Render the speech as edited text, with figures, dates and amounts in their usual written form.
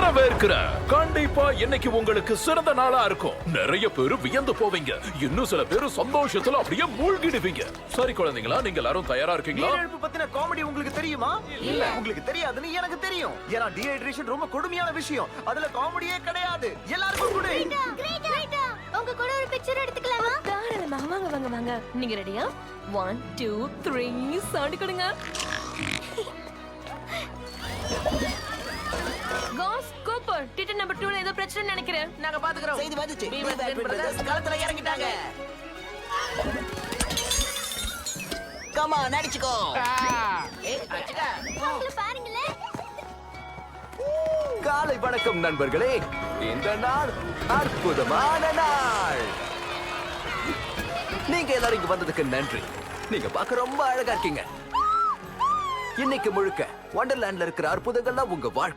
வரவேற்கிறேன். கண்டிப்பா இன்னைக்கு உங்களுக்கு சிறந்த நாளா இருக்கும். நிறைய பேரு வியந்து போவீங்க. இன்னும் சில பேரு சந்தோஷத்துல அப்படியே மூழ்கிடுவீங்க. சரி குழந்தைங்களா, நீங்க எல்லாரும் தயாரா இருக்கீங்களா? நீரிழப்பு பத்தின காமெடி உங்களுக்கு தெரியுமா? இல்ல உங்களுக்கு தெரியாதுன்னு எனக்கு தெரியும். ஏன்னா டீஹைட்ரேஷன் ரொம்ப கொடுமையான விஷயம். அதுல காமெடியே கிடையாது. எல்லாருக்கும் கூட உங்க கூட ஒரு பிக்சர் எடுத்துக்கலாமா? தாராளமா. வாங்க வாங்க வாங்க. நீங்க ரெடியா? 1 2 3 சவுண்ட் கொடுங்க. காஸ் கூப்பர் டிக்கெட் நம்பர் 2ல ஏதோ பிரச்சனை நினைக்கிறேன். நாங்க பாத்துக்கறோம். செய்தி வந்துச்சு. களத்துல இறங்கிட்டாங்க. கமா நடிச்சுக்கோ. அவங்கள பாருங்களே. காலை வணக்கம் நண்பர்களே. இந்த நாள் அற்புதமான நாள். நீங்க எல்லாரும் இங்க வந்ததுக்கு நன்றி. நீங்க பார்க்க ரொம்ப அழகா இருக்கீங்க. இன்னைக்கு முழுக்க வண்டர்லாண்ட்ல இருக்கிற அற்புதங்கள்லாம் உங்க வாழ்க்கை